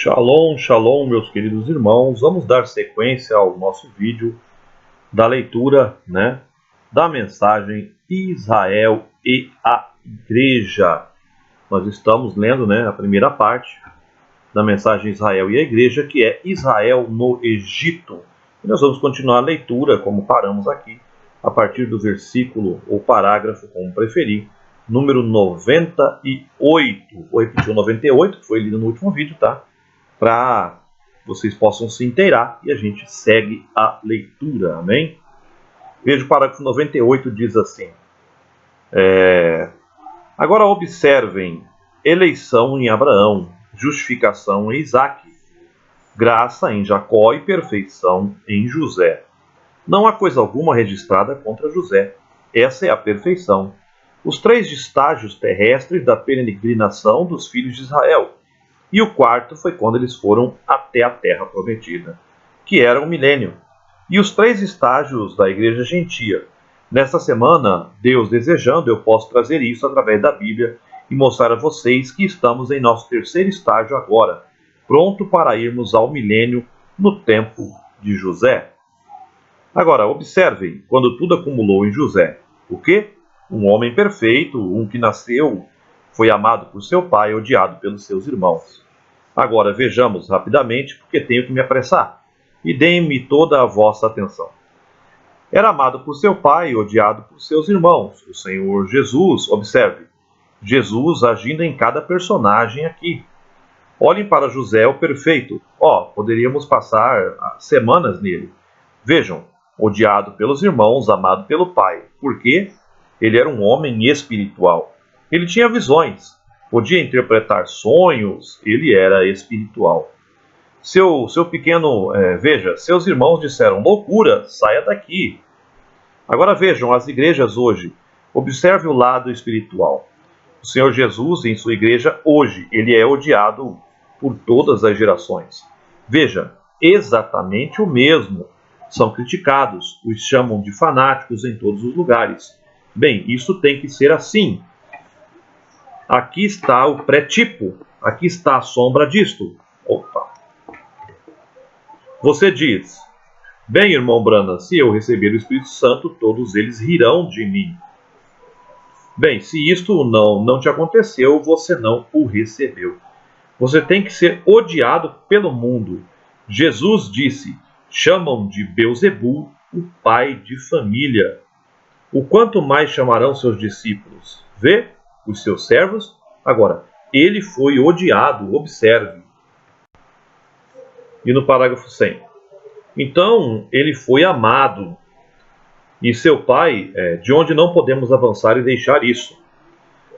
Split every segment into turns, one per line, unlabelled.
Shalom, shalom, meus queridos irmãos. Vamos dar sequência ao nosso vídeo da leitura, da mensagem Israel e a Igreja. Nós estamos lendo, a primeira parte da mensagem Israel e a Igreja, que é Israel no Egito. E nós vamos continuar a leitura, como paramos aqui, a partir do versículo ou parágrafo, como preferir, número 98. Vou repetir o 98, que foi lido no último vídeo, tá? Para vocês possam se inteirar e a gente segue a leitura, amém? Veja o parágrafo 98, diz assim: Agora observem: eleição em Abraão, justificação em Isaque, graça em Jacó e perfeição em José. Não há coisa alguma registrada contra José. Essa é a perfeição. Os 3 estágios terrestres da peregrinação dos filhos de Israel. E o quarto foi quando eles foram até a terra prometida, que era o milênio. E os 3 estágios da igreja gentia. Nesta semana, Deus desejando, eu posso trazer isso através da Bíblia e mostrar a vocês que estamos em nosso 3º estágio agora, pronto para irmos ao milênio no tempo de José. Agora, observem, quando tudo acumulou em José, o quê? Um homem perfeito, um que nasceu, foi amado por seu pai, odiado pelos seus irmãos. Agora vejamos rapidamente, porque tenho que me apressar, e deem-me toda a vossa atenção. Era amado por seu pai, odiado por seus irmãos. O Senhor Jesus, observe, Jesus agindo em cada personagem aqui. Olhem para José, o perfeito. Poderíamos passar semanas nele. Vejam, odiado pelos irmãos, amado pelo pai. Por quê? Ele era um homem espiritual. Ele tinha visões. Podia interpretar sonhos, ele era espiritual. Seu pequeno, seus irmãos disseram, loucura, saia daqui. Agora vejam as igrejas hoje. Observe o lado espiritual. O Senhor Jesus, em sua igreja hoje, ele é odiado por todas as gerações. Veja, exatamente o mesmo. São criticados, os chamam de fanáticos em todos os lugares. Bem, isso tem que ser assim. Aqui está o pré-tipo. Aqui está a sombra disto. Você diz, bem, irmão Brana, se eu receber o Espírito Santo, todos eles rirão de mim. Bem, se isto não te aconteceu, você não o recebeu. Você tem que ser odiado pelo mundo. Jesus disse, chamam de Beelzebul, o pai de família. O quanto mais chamarão seus discípulos? Vê? Os seus servos? Agora, ele foi odiado, observe. E no parágrafo 100. Então, ele foi amado. E seu pai, de onde não podemos avançar e deixar isso.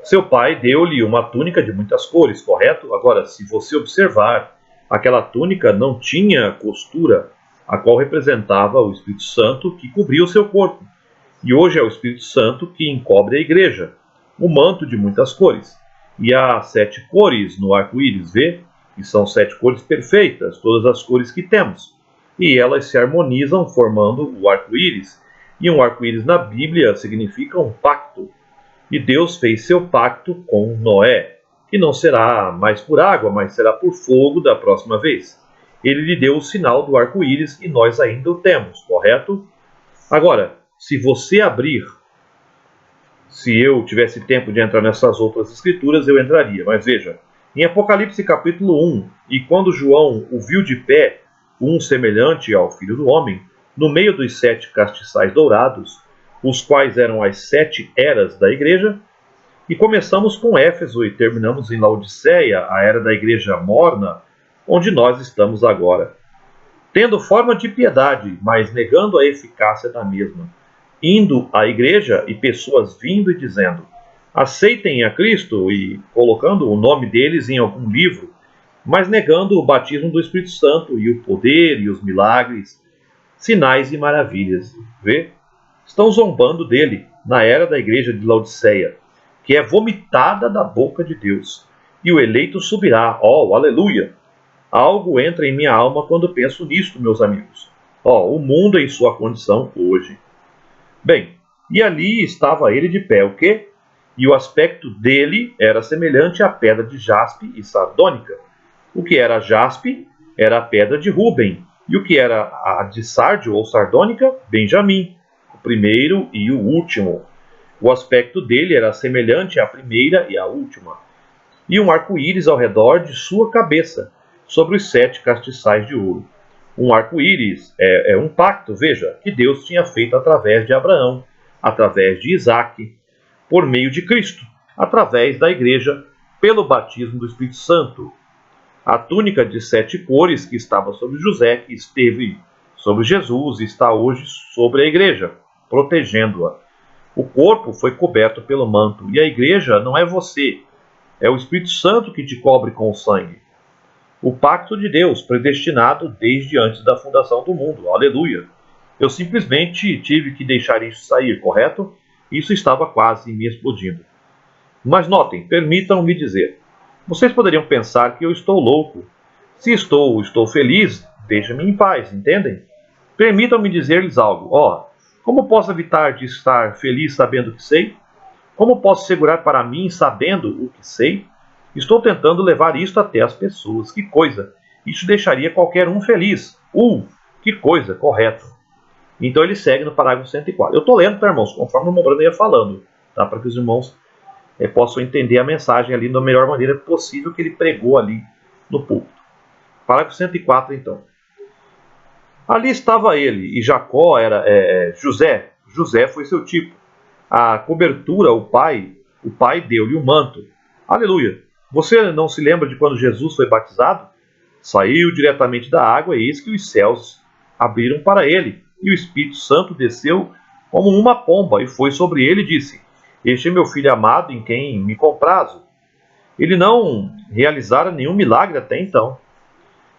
Seu pai deu-lhe uma túnica de muitas cores, correto? Agora, se você observar, aquela túnica não tinha costura, a qual representava o Espírito Santo que cobria o seu corpo. E hoje é o Espírito Santo que encobre a igreja. O manto de muitas cores. E há 7 cores no arco-íris, vê? E são 7 cores perfeitas, todas as cores que temos. E elas se harmonizam formando o arco-íris. E um arco-íris na Bíblia significa um pacto. E Deus fez seu pacto com Noé, que não será mais por água, mas será por fogo da próxima vez. Ele lhe deu o sinal do arco-íris e nós ainda o temos, correto? Agora, se você abrir, se eu tivesse tempo de entrar nessas outras escrituras, eu entraria. Mas veja, em Apocalipse capítulo 1, e quando João o viu de pé, um semelhante ao Filho do Homem, no meio dos 7 castiçais dourados, os quais eram as 7 eras da igreja, e começamos com Éfeso e terminamos em Laodiceia, a era da igreja morna, onde nós estamos agora. Tendo forma de piedade, mas negando a eficácia da mesma. Indo à igreja e pessoas vindo e dizendo, aceitem a Cristo e colocando o nome deles em algum livro, mas negando o batismo do Espírito Santo e o poder e os milagres, sinais e maravilhas. Vê? Estão zombando dele na era da igreja de Laodiceia, que é vomitada da boca de Deus. E o eleito subirá. Aleluia! Algo entra em minha alma quando penso nisto, meus amigos. O mundo em sua condição hoje. Bem, e ali estava ele de pé, o quê? E o aspecto dele era semelhante à pedra de jaspe e sardônica, O que era jaspe era a pedra de Ruben, e o que era a de sárdio ou sardônica, Benjamim, o primeiro e o último. O aspecto dele era semelhante à primeira e à última, e um arco-íris ao redor de sua cabeça, sobre os 7 castiçais de ouro. Um arco-íris é um pacto, veja, que Deus tinha feito através de Abraão, através de Isaque, por meio de Cristo, através da igreja, pelo batismo do Espírito Santo. A túnica de 7 cores que estava sobre José, que esteve sobre Jesus, está hoje sobre a igreja, protegendo-a. O corpo foi coberto pelo manto, e a igreja não é você, é o Espírito Santo que te cobre com o sangue. O pacto de Deus, predestinado desde antes da fundação do mundo. Aleluia! Eu simplesmente tive que deixar isso sair, correto? Isso estava quase me explodindo. Mas notem, permitam-me dizer. Vocês poderiam pensar que eu estou louco. Se estou feliz, deixa-me em paz, entendem? Permitam-me dizer-lhes algo. Como posso evitar de estar feliz sabendo o que sei? Como posso segurar para mim sabendo o que sei? Estou tentando levar isto até as pessoas. Que coisa! Isso deixaria qualquer um feliz. Que coisa, correto. Então ele segue no parágrafo 104. Eu estou lendo, tá, irmãos, conforme o irmão Brando ia falando, tá? Para que os irmãos possam entender a mensagem ali da melhor maneira possível que ele pregou ali no púlpito. Parágrafo 104, então. Ali estava ele, e Jacó era José. José foi seu tipo. A cobertura, o pai deu-lhe o manto. Aleluia! Você não se lembra de quando Jesus foi batizado? Saiu diretamente da água, e eis que os céus abriram para ele, e o Espírito Santo desceu como uma pomba, e foi sobre ele e disse: Este é meu filho amado, em quem me comprazo. Ele não realizara nenhum milagre até então.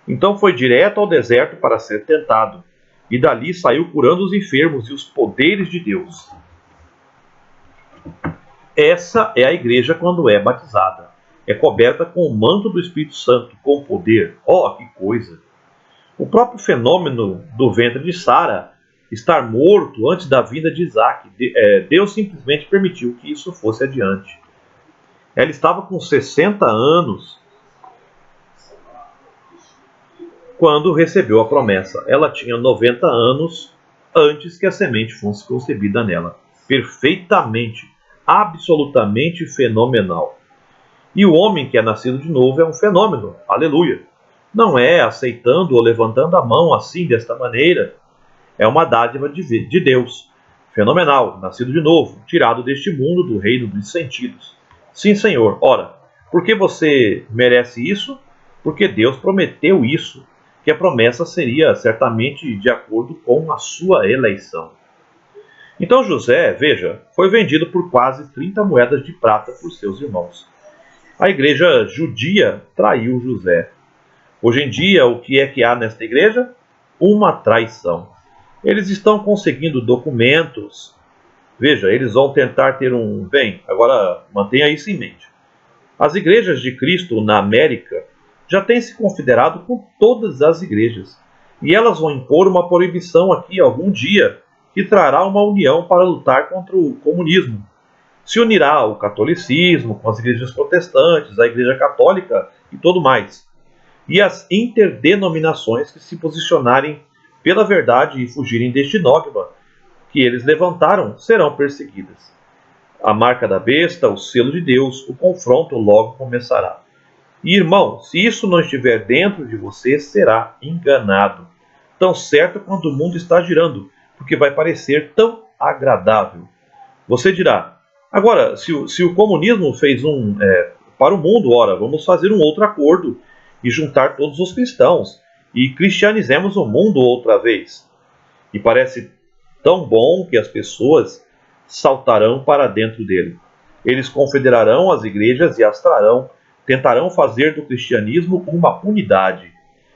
Então foi direto ao deserto para ser tentado, e dali saiu curando os enfermos e os poderes de Deus. Essa é a igreja quando é batizada. É coberta com o manto do Espírito Santo, com poder. Que coisa! O próprio fenômeno do ventre de Sara estar morto antes da vinda de Isaac, Deus simplesmente permitiu que isso fosse adiante. Ela estava com 60 anos quando recebeu a promessa. Ela tinha 90 anos antes que a semente fosse concebida nela. Perfeitamente, absolutamente fenomenal. E o homem que é nascido de novo é um fenômeno. Aleluia! Não é aceitando ou levantando a mão assim, desta maneira. É uma dádiva de Deus. Fenomenal, nascido de novo, tirado deste mundo, do reino dos sentidos. Sim, Senhor. Ora, por que você merece isso? Porque Deus prometeu isso, que a promessa seria certamente de acordo com a sua eleição. Então José, veja, foi vendido por quase 30 moedas de prata por seus irmãos. A igreja judia traiu José. Hoje em dia, o que é que há nesta igreja? Uma traição. Eles estão conseguindo documentos. Veja, eles vão tentar ter Bem, agora mantenha isso em mente. As igrejas de Cristo na América já têm se confederado com todas as igrejas. E elas vão impor uma proibição aqui algum dia, que trará uma união para lutar contra o comunismo. Se unirá o catolicismo com as igrejas protestantes, a igreja católica e tudo mais. E as interdenominações que se posicionarem pela verdade e fugirem deste dogma que eles levantaram serão perseguidas. A marca da besta, o selo de Deus, o confronto logo começará. E irmão, se isso não estiver dentro de você, será enganado. Tão certo quanto o mundo está girando, porque vai parecer tão agradável. Você dirá, agora, se o comunismo fez para o mundo, vamos fazer um outro acordo e juntar todos os cristãos e cristianizemos o mundo outra vez. E parece tão bom que as pessoas saltarão para dentro dele. Eles confederarão as igrejas e as trarão, tentarão fazer do cristianismo uma unidade.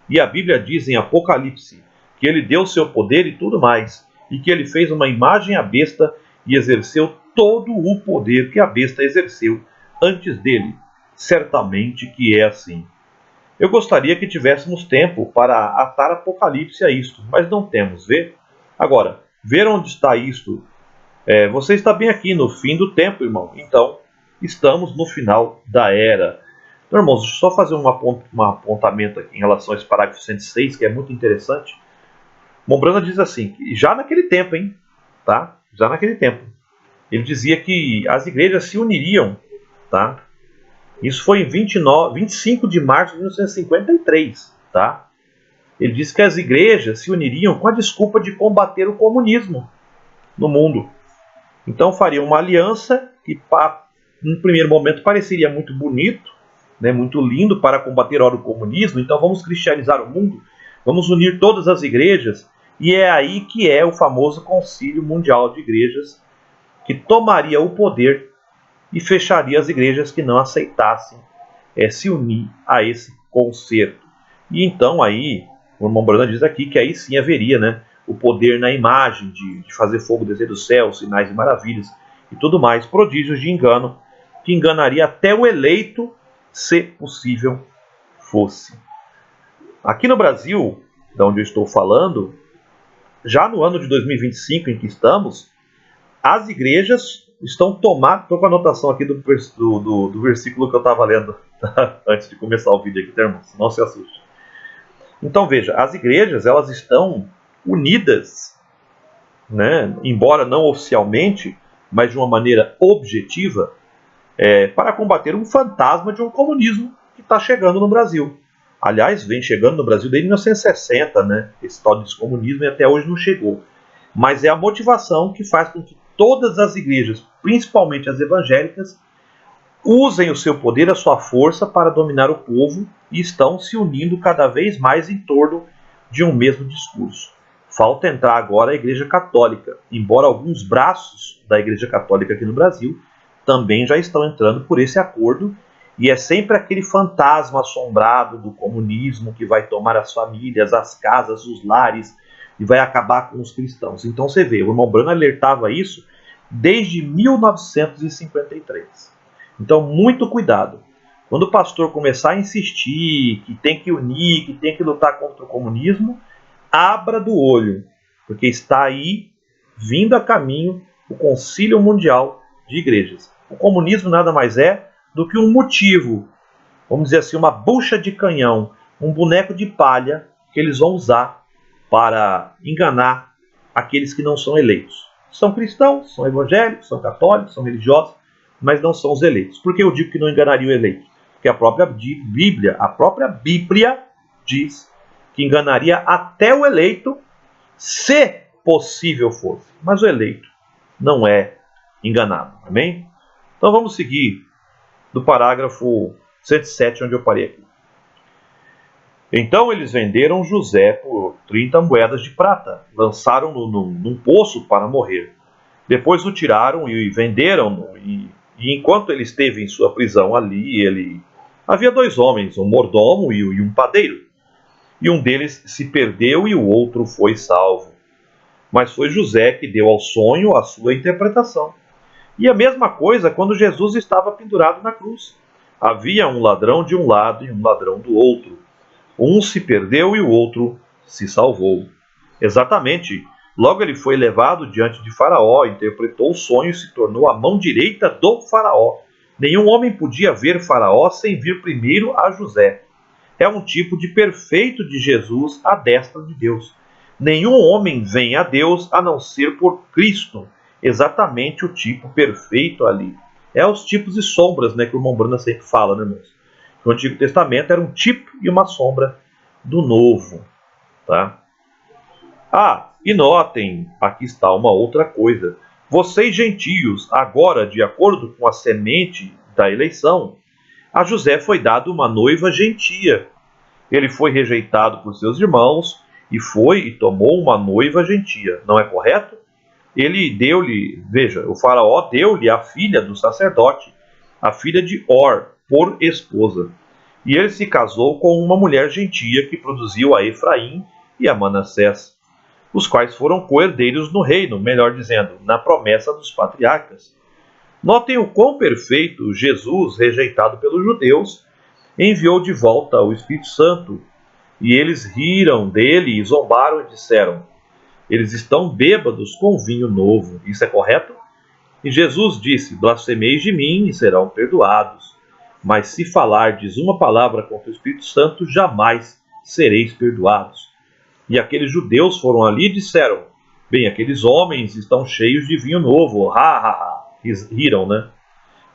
E a Bíblia diz em Apocalipse que ele deu seu poder e tudo mais, e que ele fez uma imagem à besta e exerceu todo o poder que a besta exerceu antes dele. Certamente que é assim. Eu gostaria que tivéssemos tempo para atar Apocalipse a isto, mas não temos, vê? Agora, ver onde está isto? Você está bem aqui no fim do tempo, irmão. Então, estamos no final da era. Então, irmãos, deixa eu só fazer um apontamento aqui em relação a esse parágrafo 106, que é muito interessante. Mombrana diz assim, que já naquele tempo, tá? Já naquele tempo, ele dizia que as igrejas se uniriam, tá? Isso foi em 25 de março de 1953, tá? Ele disse que as igrejas se uniriam com a desculpa de combater o comunismo no mundo. Então fariam uma aliança que, num primeiro momento, pareceria muito bonito, né, muito lindo para combater o comunismo. Então vamos cristianizar o mundo, vamos unir todas as igrejas. E é aí que é o famoso Concílio Mundial de Igrejas, que tomaria o poder e fecharia as igrejas que não aceitassem se unir a esse concerto. E então aí, o irmão Branham diz aqui que aí sim haveria, né, o poder na imagem de fazer fogo descer do céu, sinais e maravilhas e tudo mais, prodígios de engano, que enganaria até o eleito, se possível fosse. Aqui no Brasil, de onde eu estou falando, já no ano de 2025 em que estamos, as igrejas estão tomadas. Estou com a anotação aqui do versículo que eu estava lendo antes de começar o vídeo aqui, tá, irmãos? Não se assuste. Então veja, as igrejas elas estão unidas, né, embora não oficialmente, mas de uma maneira objetiva, para combater um fantasma de um comunismo que está chegando no Brasil. Aliás, vem chegando no Brasil desde 1960, né? Esse tal de descomunismo, e até hoje não chegou. Mas é a motivação que faz com que todas as igrejas, principalmente as evangélicas, usem o seu poder, a sua força para dominar o povo e estão se unindo cada vez mais em torno de um mesmo discurso. Falta entrar agora a Igreja Católica, embora alguns braços da Igreja Católica aqui no Brasil também já estão entrando por esse acordo, e é sempre aquele fantasma assombrado do comunismo que vai tomar as famílias, as casas, os lares e vai acabar com os cristãos. Então você vê, o irmão Branham alertava isso desde 1953. Então muito cuidado. Quando o pastor começar a insistir que tem que unir, que tem que lutar contra o comunismo, abra do olho, porque está aí, vindo a caminho, o Concílio Mundial de Igrejas. O comunismo nada mais é do que um motivo, vamos dizer assim, uma bucha de canhão, um boneco de palha que eles vão usar para enganar aqueles que não são eleitos. São cristãos, são evangélicos, são católicos, são religiosos, mas não são os eleitos. Por que eu digo que não enganaria o eleito? Porque a própria Bíblia diz que enganaria até o eleito, se possível fosse. Mas o eleito não é enganado. Amém? Então vamos seguir do parágrafo 107, onde eu parei aqui. Então eles venderam José por 30 moedas de prata, lançaram-no num poço para morrer. Depois o tiraram e venderam-no, e enquanto ele esteve em sua prisão ali, havia 2 homens, um mordomo e um padeiro. E um deles se perdeu e o outro foi salvo. Mas foi José que deu ao sonho a sua interpretação. E a mesma coisa quando Jesus estava pendurado na cruz. Havia um ladrão de um lado e um ladrão do outro. Um se perdeu e o outro se salvou. Exatamente. Logo ele foi levado diante de Faraó, interpretou o sonho e se tornou a mão direita do Faraó. Nenhum homem podia ver Faraó sem vir primeiro a José. É um tipo de perfeito de Jesus à destra de Deus. Nenhum homem vem a Deus a não ser por Cristo. Exatamente o tipo perfeito ali. É os tipos e sombras, né, que o irmão Branham sempre fala, né, irmãos? O Antigo Testamento era um tipo e uma sombra do Novo. Tá? E notem, aqui está uma outra coisa. Vocês gentios, agora, de acordo com a semente da eleição, a José foi dado uma noiva gentia. Ele foi rejeitado por seus irmãos e foi e tomou uma noiva gentia. Não é correto? Ele deu-lhe, veja, o faraó deu-lhe a filha do sacerdote, a filha de Or, por esposa. E ele se casou com uma mulher gentia que produziu a Efraim e a Manassés, os quais foram co-herdeiros no reino, melhor dizendo, na promessa dos patriarcas. Notem o quão perfeito Jesus, rejeitado pelos judeus, enviou de volta o Espírito Santo. E eles riram dele e zombaram e disseram: eles estão bêbados com vinho novo. Isso é correto? E Jesus disse: blasfemeis de mim e serão perdoados. Mas se falardes uma palavra contra o Espírito Santo, jamais sereis perdoados. E aqueles judeus foram ali e disseram: bem, aqueles homens estão cheios de vinho novo. Ha, ha, ha. Riram, né?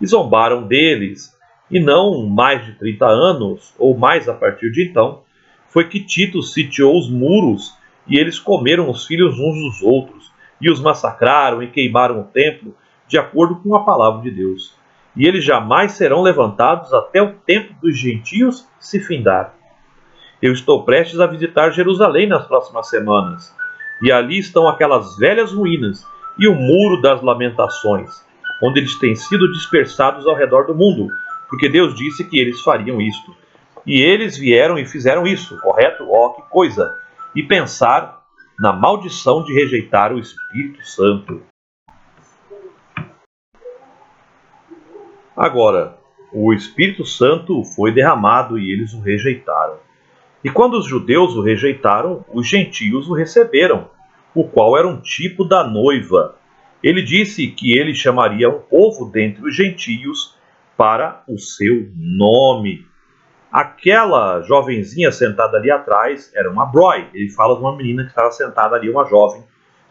E zombaram deles. E não mais de 30 anos, ou mais a partir de então, foi que Tito sitiou os muros, e eles comeram os filhos uns dos outros, e os massacraram e queimaram o templo, de acordo com a palavra de Deus. E eles jamais serão levantados até o tempo dos gentios se findar. Eu estou prestes a visitar Jerusalém nas próximas semanas, e ali estão aquelas velhas ruínas e o muro das lamentações, onde eles têm sido dispersados ao redor do mundo, porque Deus disse que eles fariam isto. E eles vieram e fizeram isso, correto? Ó, que coisa! E pensar na maldição de rejeitar o Espírito Santo. Agora, o Espírito Santo foi derramado e eles o rejeitaram. E quando os judeus o rejeitaram, os gentios o receberam, o qual era um tipo da noiva. Ele disse que ele chamaria um povo dentre os gentios para o seu nome. Aquela jovenzinha sentada ali atrás era uma broi. Ele fala de uma menina que estava sentada ali, uma jovem,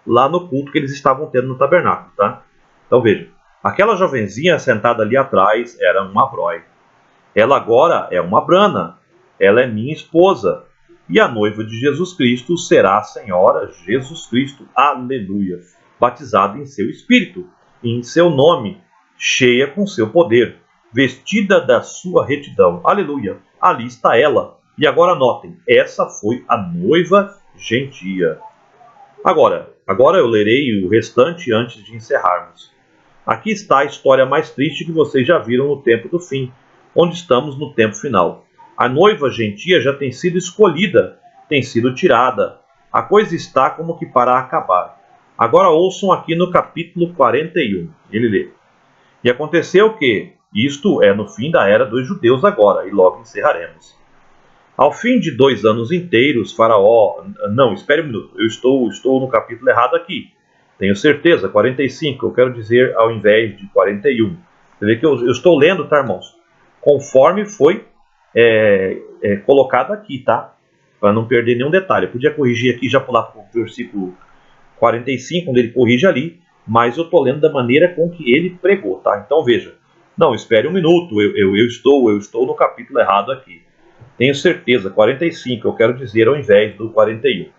lá no culto que eles estavam tendo no tabernáculo, tá? Então veja, aquela jovenzinha sentada ali atrás era uma broi. Ela agora é uma brana. Ela é minha esposa. E a noiva de Jesus Cristo será a Senhora Jesus Cristo. Aleluia. Batizada em seu Espírito, em seu nome, cheia com seu poder, vestida da sua retidão. Aleluia. Ali está ela. E agora notem, essa foi a noiva gentia. Agora eu lerei o restante antes de encerrarmos. Aqui está a história mais triste que vocês já viram no tempo do fim, onde estamos no tempo final. A noiva gentia já tem sido escolhida, tem sido tirada. A coisa está como que para acabar. Agora ouçam aqui no capítulo 41. Ele lê: e aconteceu que, isto é no fim da era dos judeus agora, e logo encerraremos. Ao fim de 2 anos inteiros, Faraó... Não, espere um minuto, eu estou no capítulo errado aqui. Tenho certeza, 45, eu quero dizer ao invés de 41. Você vê que eu estou lendo, tá, irmãos? Conforme foi colocado aqui, tá? Para não perder nenhum detalhe. Eu podia corrigir aqui e já pular para o versículo 45, onde ele corrige ali, mas eu estou lendo da maneira com que ele pregou, tá? Então veja. Não, espere um minuto, eu estou no capítulo errado aqui. Tenho certeza, 45, eu quero dizer ao invés do 41.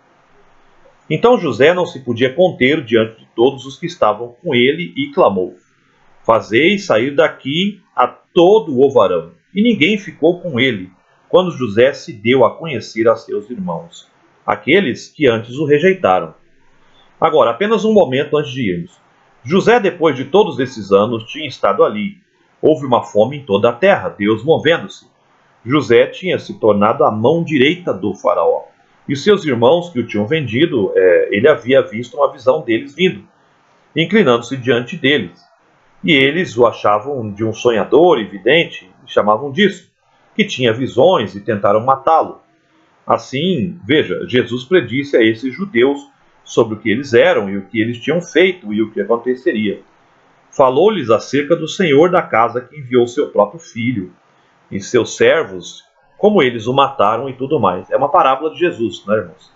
Então José não se podia conter diante de todos os que estavam com ele e clamou: fazei sair daqui a todo o varão. E ninguém ficou com ele, quando José se deu a conhecer a seus irmãos, aqueles que antes o rejeitaram. Agora, apenas um momento antes de irmos. José, depois de todos esses anos, tinha estado ali. Houve uma fome em toda a terra, Deus movendo-se. José tinha se tornado a mão direita do faraó. E seus irmãos que o tinham vendido, ele havia visto uma visão deles vindo, inclinando-se diante deles. E eles o achavam de um sonhador e vidente, e chamavam disso, que tinha visões e tentaram matá-lo. Assim, veja, Jesus predisse a esses judeus sobre o que eles eram e o que eles tinham feito e o que aconteceria. Falou-lhes acerca do Senhor da casa que enviou seu próprio filho e seus servos, como eles o mataram e tudo mais. É uma parábola de Jesus, né, irmãos?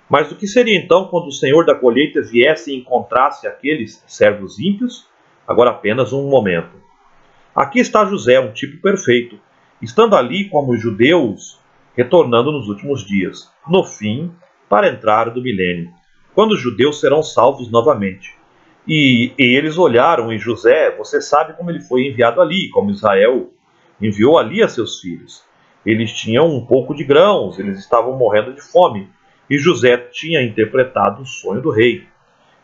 Mas o que seria então quando o Senhor da colheita viesse e encontrasse aqueles servos ímpios? Agora apenas um momento. Aqui está José, um tipo perfeito, estando ali como os judeus, retornando nos últimos dias, no fim, para a entrada do milênio, quando os judeus serão salvos novamente. E eles olharam em José, você sabe como ele foi enviado ali, como Israel enviou ali a seus filhos. Eles tinham um pouco de grãos, eles estavam morrendo de fome, e José tinha interpretado o sonho do rei.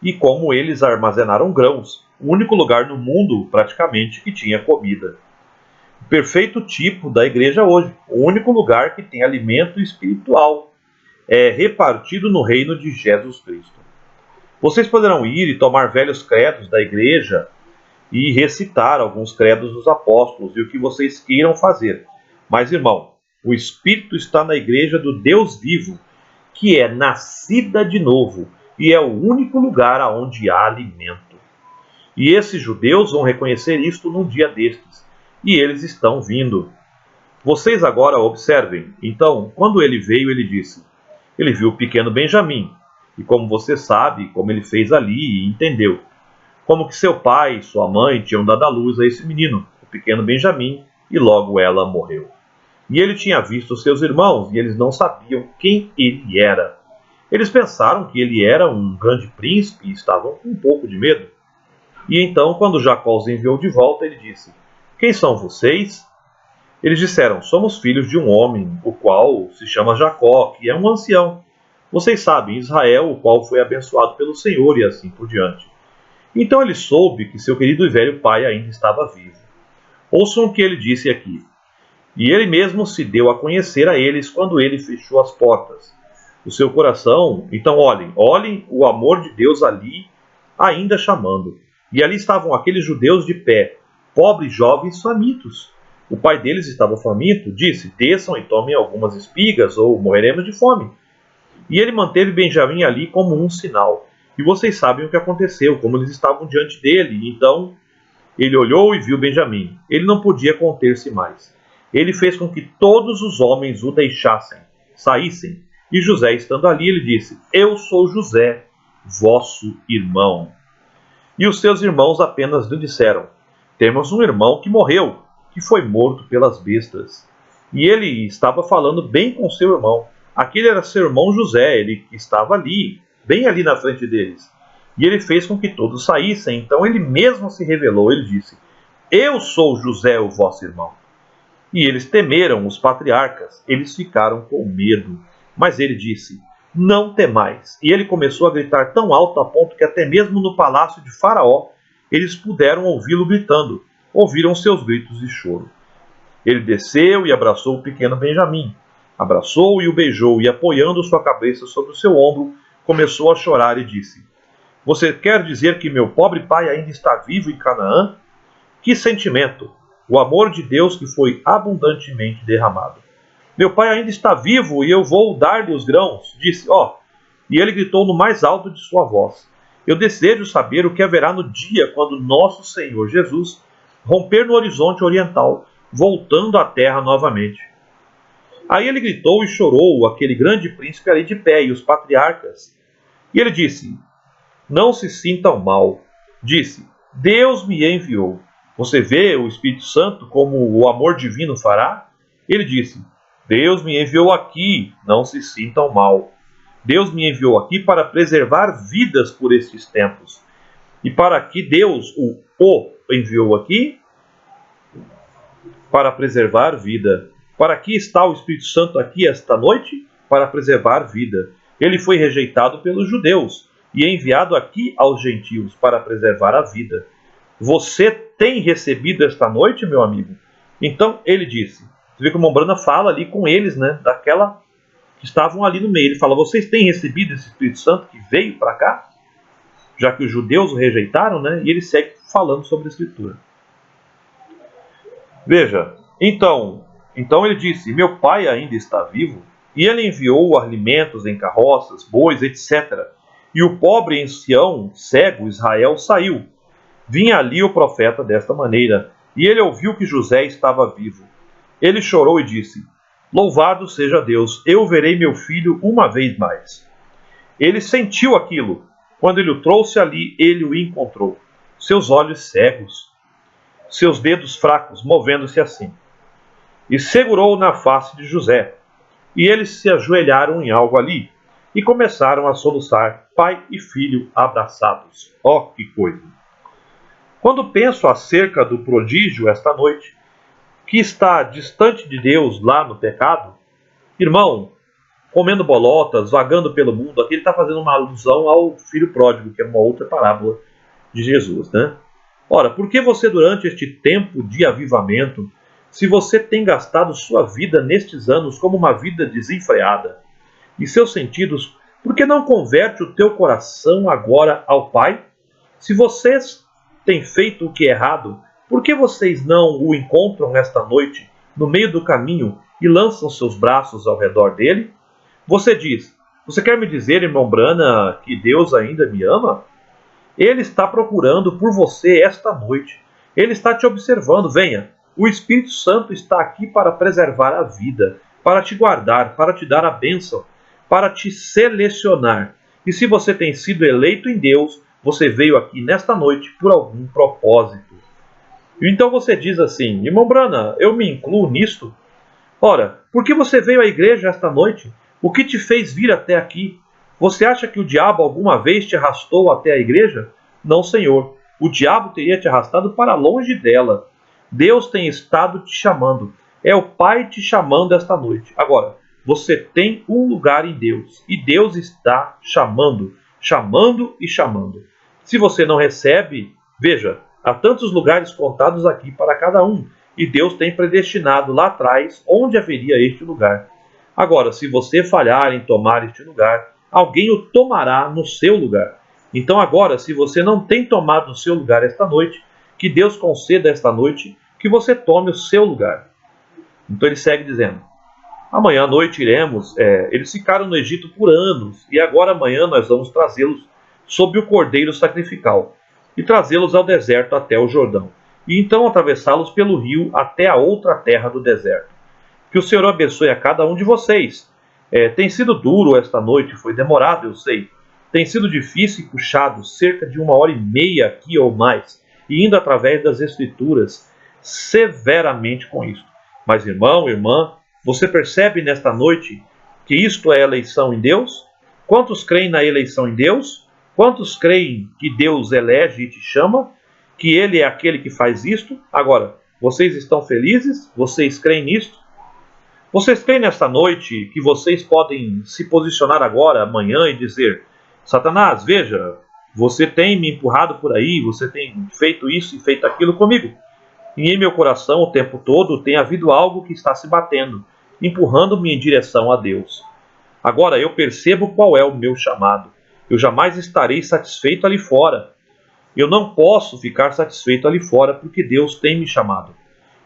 E como eles armazenaram grãos, o único lugar no mundo, praticamente, que tinha comida. O perfeito tipo da igreja hoje, o único lugar que tem alimento espiritual, é repartido no reino de Jesus Cristo. Vocês poderão ir e tomar velhos credos da igreja e recitar alguns credos dos apóstolos e o que vocês queiram fazer. Mas, irmão, o Espírito está na igreja do Deus vivo, que é nascida de novo e é o único lugar onde há alimento. E esses judeus vão reconhecer isto num dia destes. e eles estão vindo. Vocês agora observem. Então, quando ele veio, ele disse: ele viu o pequeno Benjamim, e como você sabe, como ele fez ali e entendeu, como que seu pai e sua mãe tinham dado à luz a esse menino, o pequeno Benjamim, e logo ela morreu. E ele tinha visto seus irmãos, e eles não sabiam quem ele era. Eles pensaram que ele era um grande príncipe e estavam com um pouco de medo. E então, quando Jacó os enviou de volta, ele disse: quem são vocês? Eles disseram: somos filhos de um homem, o qual se chama Jacó, que é um ancião. Vocês sabem, Israel, o qual foi abençoado pelo Senhor, e assim por diante. Então ele soube que seu querido e velho pai ainda estava vivo. Ouçam o que ele disse aqui. E ele mesmo se deu a conhecer a eles quando ele fechou as portas. O seu coração, então olhem o amor de Deus ali, ainda chamando. E ali estavam aqueles judeus de pé, pobres jovens famintos. O pai deles estava faminto, disse: desçam e tomem algumas espigas, ou morreremos de fome. E ele manteve Benjamim ali como um sinal. E vocês sabem o que aconteceu, como eles estavam diante dele. Então ele olhou e viu Benjamim. Ele não podia conter-se mais. Ele fez com que todos os homens o deixassem, saíssem. E José, estando ali, ele disse: eu sou José, vosso irmão. E os seus irmãos apenas lhe disseram: temos um irmão que morreu, que foi morto pelas bestas. E ele estava falando bem com seu irmão. Aquele era seu irmão José, ele estava ali, bem ali na frente deles. E ele fez com que todos saíssem. Então ele mesmo se revelou. Ele disse: eu sou José, o vosso irmão. E eles temeram os patriarcas. Eles ficaram com medo. Mas ele disse: não temais. E ele começou a gritar tão alto a ponto que até mesmo no palácio de Faraó eles puderam ouvi-lo gritando. Ouviram seus gritos de choro. Ele desceu e abraçou o pequeno Benjamim. Abraçou e o beijou, e apoiando sua cabeça sobre o seu ombro, começou a chorar e disse: você quer dizer que meu pobre pai ainda está vivo em Canaã? Que sentimento! O amor de Deus que foi abundantemente derramado. Meu pai ainda está vivo e eu vou dar-lhe os grãos, disse. E ele gritou no mais alto de sua voz: eu desejo saber o que haverá no dia quando nosso Senhor Jesus romper no horizonte oriental, voltando à terra novamente. Aí ele gritou e chorou, aquele grande príncipe ali de pé, e os patriarcas. E ele disse: não se sintam mal. Disse: Deus me enviou. Você vê o Espírito Santo como o amor divino fará? Ele disse: Deus me enviou aqui, não se sintam mal. Deus me enviou aqui para preservar vidas por estes tempos. E para que Deus o enviou aqui? Para preservar vida. Para que está o Espírito Santo aqui esta noite? Para preservar vida. Ele foi rejeitado pelos judeus e enviado aqui aos gentios para preservar a vida. Você tem recebido esta noite, meu amigo? Então ele disse. Você vê que o Mombrana fala ali com eles, né? Daquela que estavam ali no meio. Ele fala: vocês têm recebido esse Espírito Santo que veio para cá? Já que os judeus o rejeitaram, né? E ele segue falando sobre a Escritura. Veja, então ele disse: meu pai ainda está vivo? E ele enviou alimentos em carroças, bois, etc. E o pobre ancião, cego, Israel, saiu. Vinha ali o profeta desta maneira, e ele ouviu que José estava vivo. Ele chorou e disse: louvado seja Deus, eu verei meu filho uma vez mais. Ele sentiu aquilo. Quando ele o trouxe ali, ele o encontrou. Seus olhos cegos, seus dedos fracos, movendo-se assim. E segurou na face de José. E eles se ajoelharam em algo ali, e começaram a soluçar, pai e filho abraçados. Que coisa! Quando penso acerca do prodígio esta noite, que está distante de Deus lá no pecado, irmão, comendo bolotas, vagando pelo mundo, aqui ele está fazendo uma alusão ao filho pródigo, que é uma outra parábola de Jesus, né? Ora, por que você durante este tempo de avivamento, se você tem gastado sua vida nestes anos como uma vida desenfreada, e seus sentidos, por que não converte o teu coração agora ao Pai? Se vocês têm feito o que é errado, por que vocês não o encontram nesta noite, no meio do caminho, e lançam seus braços ao redor dele? Você diz: você quer me dizer, irmão Brana, que Deus ainda me ama? Ele está procurando por você esta noite. Ele está te observando. Venha, O Espírito Santo está aqui para preservar a vida, para te guardar, para te dar a bênção, para te selecionar. E se você tem sido eleito em Deus, você veio aqui nesta noite por algum propósito. Então você diz assim: irmão Brana, eu me incluo nisto? Ora, por que você veio à igreja esta noite? O que te fez vir até aqui? Você acha que o diabo alguma vez te arrastou até a igreja? Não, Senhor. O diabo teria te arrastado para longe dela. Deus tem estado te chamando. É o Pai te chamando esta noite. Agora, você tem um lugar em Deus. E Deus está chamando, chamando e chamando. Se você não recebe, veja, há tantos lugares contados aqui para cada um. E Deus tem predestinado lá atrás onde haveria este lugar. Agora, se você falhar em tomar este lugar, alguém o tomará no seu lugar. Então agora, se você não tem tomado o seu lugar esta noite, que Deus conceda esta noite que você tome o seu lugar. Então ele segue dizendo: amanhã à noite iremos, eles ficaram no Egito por anos, e agora amanhã nós vamos trazê-los sob o cordeiro sacrificial, e trazê-los ao deserto até o Jordão, e então atravessá-los pelo rio até a outra terra do deserto. Que o Senhor abençoe a cada um de vocês. Tem sido duro esta noite, foi demorado, eu sei. Tem sido difícil e puxado, cerca de 1h30 aqui ou mais, e indo através das Escrituras severamente com isto. Mas irmão, irmã, você percebe nesta noite que isto é eleição em Deus? Quantos creem na eleição em Deus? Quantos creem que Deus elege e te chama? Que Ele é aquele que faz isto? Agora, vocês estão felizes? Vocês creem nisto? Vocês creem nesta noite que vocês podem se posicionar agora, amanhã, e dizer: Satanás, veja, você tem me empurrado por aí, você tem feito isso e feito aquilo comigo. E em meu coração o tempo todo tem havido algo que está se batendo, empurrando-me em direção a Deus. Agora eu percebo qual é o meu chamado. Eu jamais estarei satisfeito ali fora. Eu não posso ficar satisfeito ali fora porque Deus tem me chamado.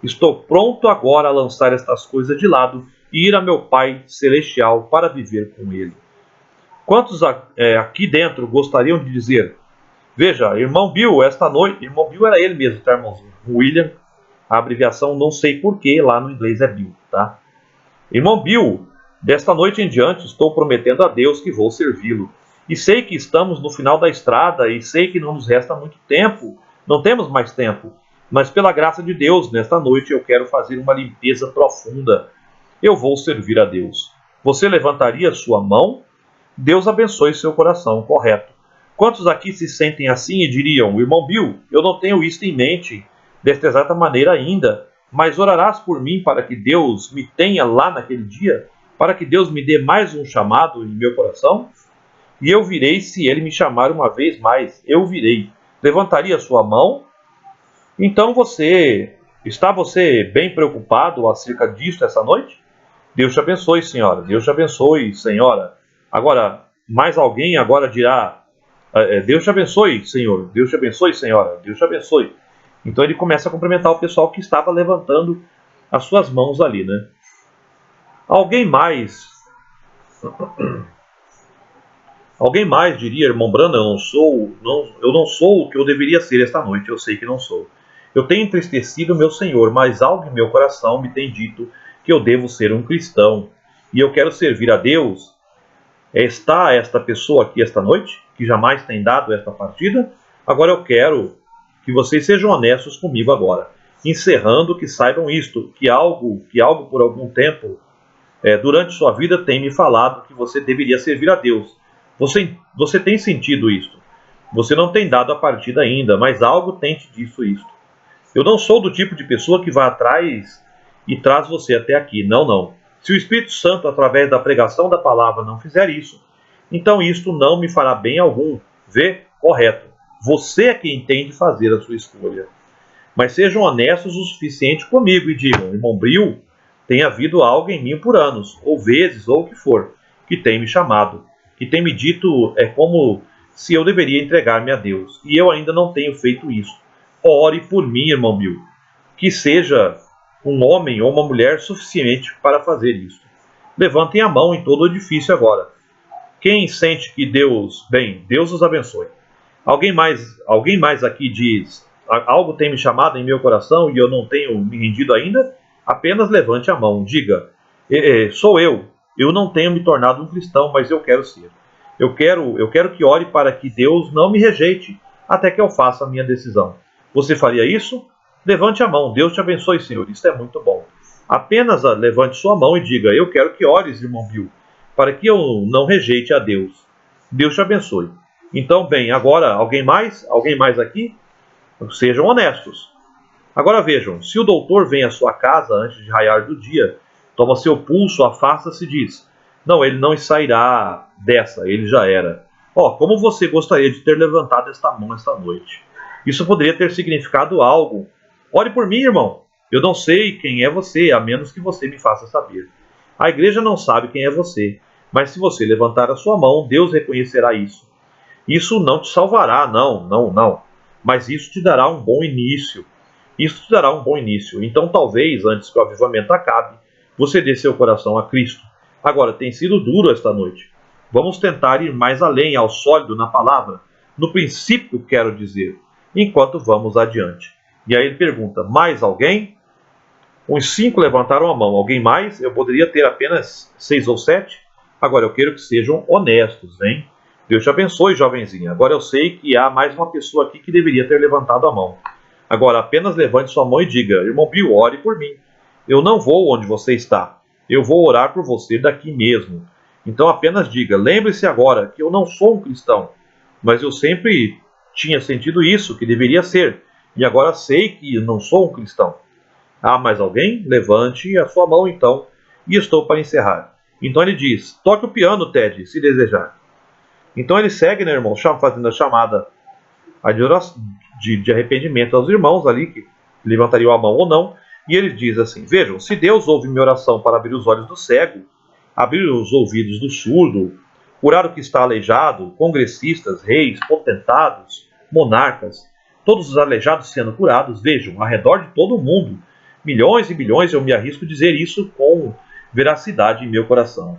Estou pronto agora a lançar estas coisas de lado e ir a meu Pai Celestial para viver com Ele. Quantos aqui dentro gostariam de dizer: veja, irmão Bill, esta noite... Irmão Bill era ele mesmo, tá, irmãozinho? William, a abreviação não sei porquê, lá no inglês é Bill, tá? Irmão Bill, desta noite em diante estou prometendo a Deus que vou servi-lo. E sei que estamos no final da estrada e sei que não nos resta muito tempo, não temos mais tempo. Mas pela graça de Deus, nesta noite eu quero fazer uma limpeza profunda. Eu vou servir a Deus. Você levantaria sua mão? Deus abençoe seu coração, correto. Quantos aqui se sentem assim e diriam: irmão Bill, eu não tenho isto em mente desta exata maneira ainda, mas orarás por mim para que Deus me tenha lá naquele dia? Para que Deus me dê mais um chamado em meu coração? E eu virei se Ele me chamar uma vez mais, eu virei. Levantaria sua mão? Então está você bem preocupado acerca disso essa noite? Deus te abençoe, senhora. Deus te abençoe, senhora. Agora, mais alguém agora dirá: Deus te abençoe, senhor. Deus te abençoe, senhora. Deus te abençoe. Então ele começa a cumprimentar o pessoal que estava levantando as suas mãos ali, né? Alguém mais diria: irmão Brana, eu não sou o que eu deveria ser esta noite. Eu sei que não sou. Eu tenho entristecido meu Senhor, mas algo em meu coração me tem dito que eu devo ser um cristão e eu quero servir a Deus. Está esta pessoa aqui esta noite, que jamais tem dado esta partida? Agora eu quero que vocês sejam honestos comigo agora, encerrando, que saibam isto, que algo por algum tempo, durante sua vida, tem me falado que você deveria servir a Deus. Você tem sentido isto. Você não tem dado a partida ainda, mas algo tem te dito isto. Eu não sou do tipo de pessoa que vai atrás e traz você até aqui. Não, não. Se o Espírito Santo, através da pregação da palavra, não fizer isso, então isto não me fará bem algum. Vê? Correto. Você é quem tem de fazer a sua escolha. Mas sejam honestos o suficiente comigo e digam: irmão Bril, tem havido algo em mim por anos, ou vezes, ou o que for, que tem me chamado, que tem me dito como se eu deveria entregar-me a Deus, e eu ainda não tenho feito isso. Ore por mim, irmão Bill, que seja um homem ou uma mulher suficiente para fazer isso. Levantem a mão em todo o edifício agora. Quem sente que Deus os abençoe. Alguém mais aqui diz: algo tem me chamado em meu coração e eu não tenho me rendido ainda? Apenas levante a mão, diga: sou eu. Eu não tenho me tornado um cristão, mas eu quero ser. Eu quero que ore para que Deus não me rejeite até que eu faça a minha decisão. Você faria isso? Levante a mão. Deus te abençoe, Senhor. Isso é muito bom. Apenas levante sua mão e diga: eu quero que ores, irmão Bill, para que eu não rejeite a Deus. Deus te abençoe. Então, bem, agora, alguém mais? Alguém mais aqui? Sejam honestos. Agora vejam, se o doutor vem à sua casa antes de raiar do dia, toma seu pulso, afasta-se e diz: não, ele não sairá dessa, ele já era. Como você gostaria de ter levantado esta mão esta noite? Isso poderia ter significado algo. Ore por mim, irmão. Eu não sei quem é você, a menos que você me faça saber. A igreja não sabe quem é você, mas se você levantar a sua mão, Deus reconhecerá isso. Isso não te salvará, não. Mas isso te dará um bom início. Isso te dará um bom início. Então, talvez, antes que o avivamento acabe, você dê seu coração a Cristo. Agora, tem sido duro esta noite. Vamos tentar ir mais além, ao sólido na palavra. No princípio, quero dizer, enquanto vamos adiante. E aí ele pergunta: mais alguém? Uns 5 levantaram a mão. Alguém mais? Eu poderia ter apenas 6 ou 7. Agora, eu quero que sejam honestos, hein? Deus te abençoe, jovenzinha. Agora eu sei que há mais uma pessoa aqui que deveria ter levantado a mão. Agora, apenas levante sua mão e diga: irmão Bill, ore por mim. Eu não vou onde você está. Eu vou orar por você daqui mesmo. Então apenas diga: lembre-se agora que eu não sou um cristão, mas eu sempre tinha sentido isso, que deveria ser, e agora sei que não sou um cristão. Há mais alguém? Levante a sua mão então, e estou para encerrar. Então ele diz: toque o piano, Ted, se desejar. Então ele segue, né, irmão, fazendo a chamada de arrependimento aos irmãos ali, que levantariam a mão ou não, e ele diz assim: vejam, se Deus ouve minha oração para abrir os olhos do cego, abrir os ouvidos do surdo, curar o que está aleijado, congressistas, reis, potentados, monarcas, todos os aleijados sendo curados, vejam, ao redor de todo o mundo, milhões e milhões, eu me arrisco a dizer isso com veracidade em meu coração.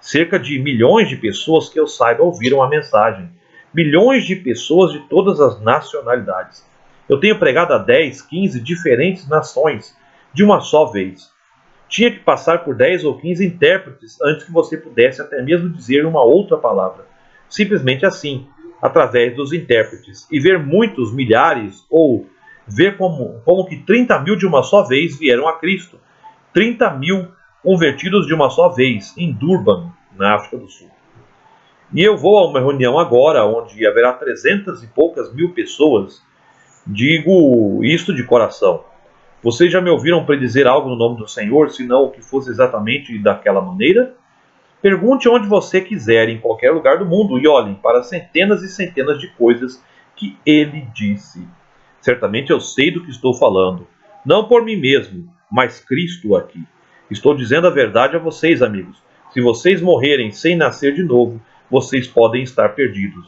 Cerca de milhões de pessoas que eu saiba ouviram a mensagem. Milhões de pessoas de todas as nacionalidades. Eu tenho pregado a 10, 15 diferentes nações de uma só vez. Tinha que passar por 10 ou 15 intérpretes antes que você pudesse até mesmo dizer uma outra palavra. Simplesmente assim, através dos intérpretes. E ver muitos, milhares, ou ver como que 30 mil de uma só vez vieram a Cristo. 30 mil convertidos de uma só vez, em Durban, na África do Sul. E eu vou a uma reunião agora, onde haverá 300 e poucas mil pessoas. Digo isto de coração. Vocês já me ouviram predizer algo no nome do Senhor, se não que fosse exatamente daquela maneira? Pergunte onde você quiser, em qualquer lugar do mundo, e olhem para centenas e centenas de coisas que ele disse. Certamente eu sei do que estou falando. Não por mim mesmo, mas Cristo aqui. Estou dizendo a verdade a vocês, amigos. Se vocês morrerem sem nascer de novo, vocês podem estar perdidos.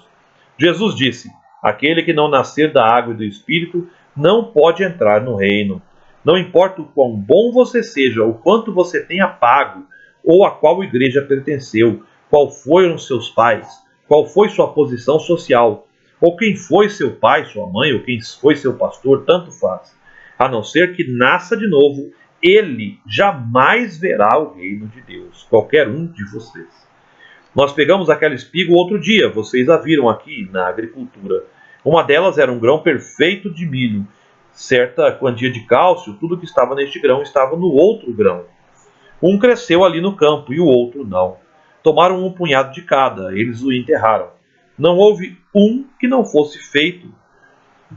Jesus disse: aquele que não nascer da água e do Espírito não pode entrar no reino. Não importa o quão bom você seja, o quanto você tenha pago, ou a qual igreja pertenceu, qual foram seus pais, qual foi sua posição social, ou quem foi seu pai, sua mãe, ou quem foi seu pastor, tanto faz. A não ser que nasça de novo, ele jamais verá o reino de Deus, qualquer um de vocês. Nós pegamos aquela espiga outro dia, vocês a viram aqui na agricultura. Uma delas era um grão perfeito de milho. Certa quantia de cálcio, tudo que estava neste grão estava no outro grão. Um cresceu ali no campo e o outro não. Tomaram um punhado de cada, eles o enterraram. Não houve um que não fosse feito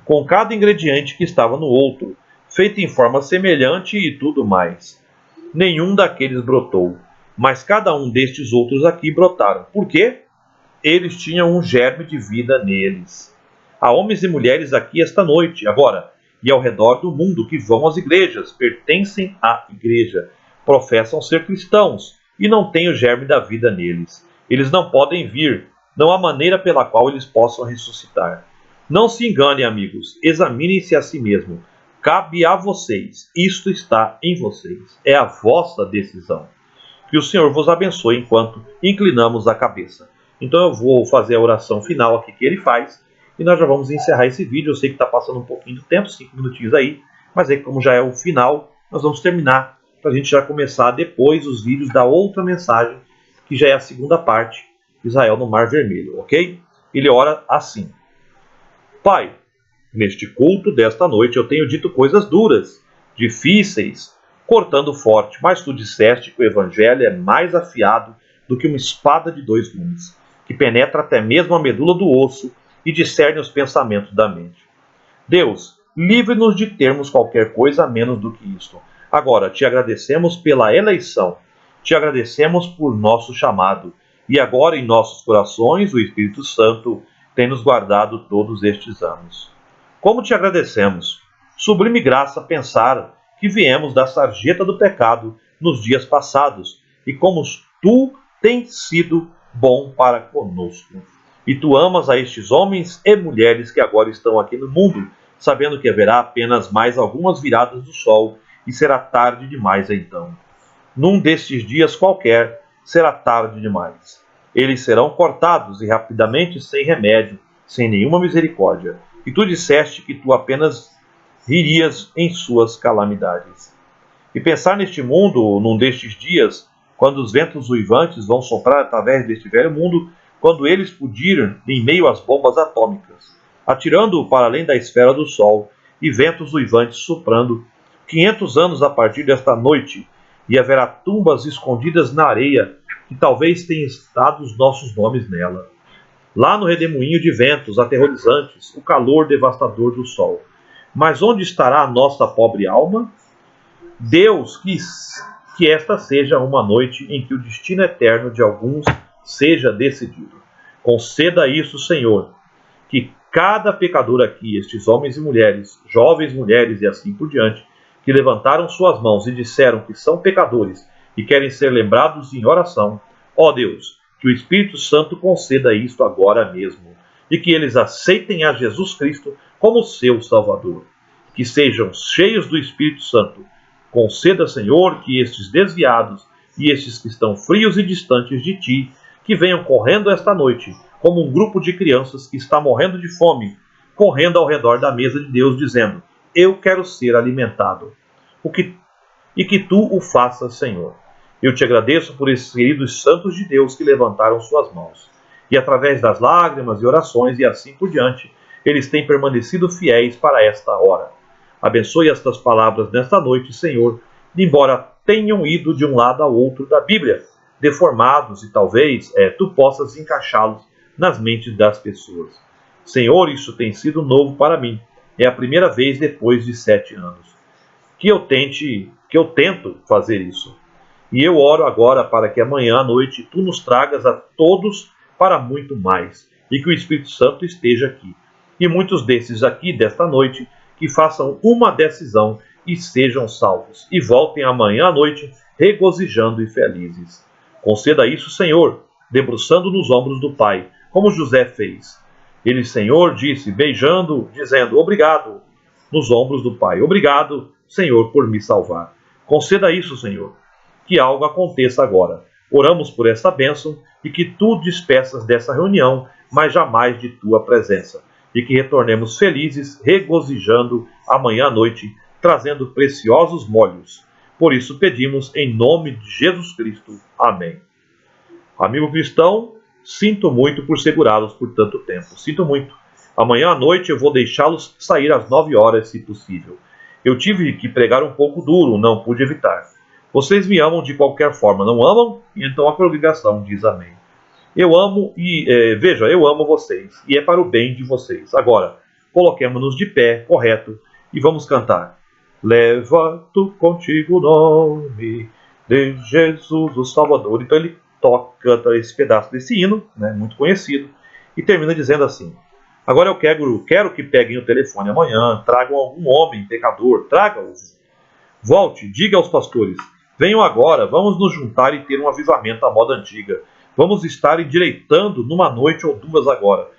com cada ingrediente que estava no outro, feito em forma semelhante e tudo mais. Nenhum daqueles brotou, mas cada um destes outros aqui brotaram. Por quê? Eles tinham um germe de vida neles. Há homens e mulheres aqui esta noite, agora, e ao redor do mundo que vão às igrejas, pertencem à igreja, professam ser cristãos e não têm o germe da vida neles. Eles não podem vir, não há maneira pela qual eles possam ressuscitar. Não se enganem, amigos, examinem-se a si mesmos. Cabe a vocês, isto está em vocês, é a vossa decisão. Que o Senhor vos abençoe enquanto inclinamos a cabeça. Então eu vou fazer a oração final aqui que ele faz, e nós já vamos encerrar esse vídeo. Eu sei que está passando um pouquinho do tempo, 5 minutinhos aí, mas aí como já é o final, nós vamos terminar para a gente já começar depois os vídeos da outra mensagem, que já é a segunda parte, Israel no Mar Vermelho, ok? Ele ora assim: Pai, neste culto desta noite eu tenho dito coisas duras, difíceis, cortando forte, mas tu disseste que o evangelho é mais afiado do que uma espada de 2 gumes, que penetra até mesmo a medula do osso e discerne os pensamentos da mente. Deus, livre-nos de termos qualquer coisa a menos do que isto. Agora, te agradecemos pela eleição, te agradecemos por nosso chamado, e agora em nossos corações o Espírito Santo tem nos guardado todos estes anos. Como te agradecemos! Sublime graça pensar que viemos da sarjeta do pecado nos dias passados, e como tu tens sido bom para conosco. E tu amas a estes homens e mulheres que agora estão aqui no mundo, sabendo que haverá apenas mais algumas viradas do sol, e será tarde demais então. Num destes dias qualquer, será tarde demais. Eles serão cortados e rapidamente, sem remédio, sem nenhuma misericórdia. E tu disseste que tu apenas ririas em suas calamidades. E pensar neste mundo, num destes dias, quando os ventos uivantes vão soprar através deste velho mundo, quando eles pudirem em meio às bombas atômicas, atirando-o para além da esfera do Sol, e ventos uivantes soprando 500 anos a partir desta noite, e haverá tumbas escondidas na areia, que talvez tenham estado os nossos nomes nela. Lá no redemoinho de ventos aterrorizantes, o calor devastador do sol. Mas onde estará a nossa pobre alma? Deus quis que esta seja uma noite em que o destino eterno de alguns seja decidido. Conceda isso, Senhor, que cada pecador aqui, estes homens e mulheres, jovens mulheres e assim por diante, que levantaram suas mãos e disseram que são pecadores e querem ser lembrados em oração, ó Deus, que o Espírito Santo conceda isto agora mesmo, e que eles aceitem a Jesus Cristo como seu Salvador. Que sejam cheios do Espírito Santo. Conceda, Senhor, que estes desviados e estes que estão frios e distantes de Ti, que venham correndo esta noite, como um grupo de crianças que está morrendo de fome, correndo ao redor da mesa de Deus, dizendo: eu quero ser alimentado. E que Tu o faças, Senhor. Eu te agradeço por esses queridos santos de Deus que levantaram suas mãos. E através das lágrimas e orações e assim por diante, eles têm permanecido fiéis para esta hora. Abençoe estas palavras nesta noite, Senhor, embora tenham ido de um lado ao outro da Bíblia, deformados e talvez Tu possas encaixá-los nas mentes das pessoas. Senhor, isso tem sido novo para mim. É a primeira vez depois de 7 anos que eu tento fazer isso. E eu oro agora para que amanhã à noite Tu nos tragas a todos para muito mais, e que o Espírito Santo esteja aqui. E muitos desses aqui, desta noite, que façam uma decisão e sejam salvos, e voltem amanhã à noite regozijando e felizes. Conceda isso, Senhor, debruçando nos ombros do Pai, como José fez. Ele, Senhor, disse, beijando, dizendo, obrigado, nos ombros do Pai. Obrigado, Senhor, por me salvar. Conceda isso, Senhor, que algo aconteça agora. Oramos por essa bênção e que Tu despeças dessa reunião, mas jamais de Tua presença. E que retornemos felizes, regozijando amanhã à noite, trazendo preciosos molhos. Por isso pedimos em nome de Jesus Cristo. Amém. Amigo cristão, sinto muito por segurá-los por tanto tempo. Sinto muito. Amanhã à noite eu vou deixá-los sair às 9 horas, se possível. Eu tive que pregar um pouco duro, não pude evitar. Vocês me amam de qualquer forma, não amam? Então a congregação diz amém. Eu amo eu amo vocês, e é para o bem de vocês. Agora, coloquemos-nos de pé, correto, e vamos cantar. Leva-tu contigo o nome de Jesus, o Salvador. Então ele canta esse pedaço desse hino, né, muito conhecido, e termina dizendo assim: agora eu quero que peguem o telefone amanhã, tragam algum homem pecador, traga-os. Volte, diga aos pastores, venham agora, vamos nos juntar e ter um avivamento à moda antiga. Vamos estar endireitando numa noite ou 2 agora.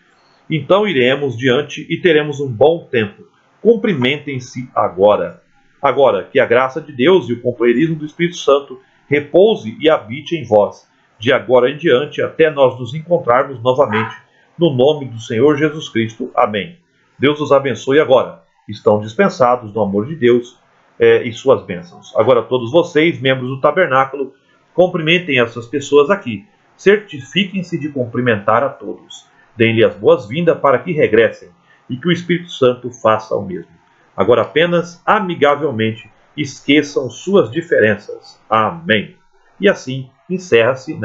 Então iremos diante e teremos um bom tempo. Cumprimentem-se agora. Agora, que a graça de Deus e o companheirismo do Espírito Santo repouse e habite em vós, de agora em diante, até nós nos encontrarmos novamente, no nome do Senhor Jesus Cristo. Amém. Deus os abençoe agora. Estão dispensados no amor de Deus e suas bênçãos. Agora todos vocês, membros do tabernáculo, cumprimentem essas pessoas aqui. Certifiquem-se de cumprimentar a todos. Deem-lhe as boas-vindas para que regressem e que o Espírito Santo faça o mesmo. Agora apenas, amigavelmente, esqueçam suas diferenças. Amém. E assim encerra-se,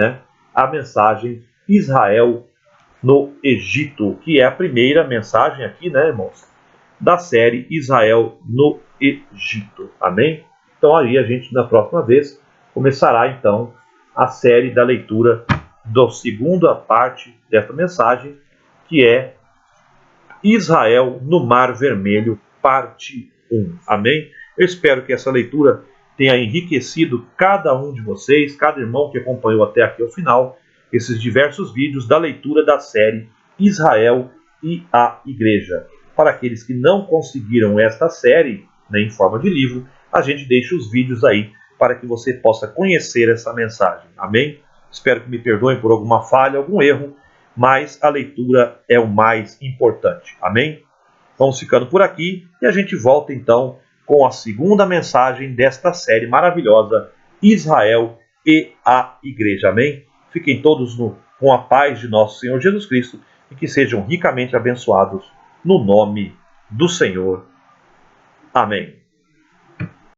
a mensagem Israel no Egito, que é a primeira mensagem aqui, irmãos, da série Israel no Egito. Amém? Então aí a gente, na próxima vez, começará então a série da leitura da segunda parte dessa mensagem, que é Israel no Mar Vermelho, parte 1. Amém? Eu espero que essa leitura tenha enriquecido cada um de vocês, cada irmão que acompanhou até aqui ao final, esses diversos vídeos da leitura da série Israel e a Igreja. Para aqueles que não conseguiram esta série, em forma de livro, a gente deixa os vídeos aí para que você possa conhecer essa mensagem. Amém? Espero que me perdoem por alguma falha, algum erro, mas a leitura é o mais importante. Amém? Vamos ficando por aqui e a gente volta então com a segunda mensagem desta série maravilhosa, Israel e a Igreja. Amém? Fiquem todos com a paz de nosso Senhor Jesus Cristo e que sejam ricamente abençoados no nome do Senhor. Amém.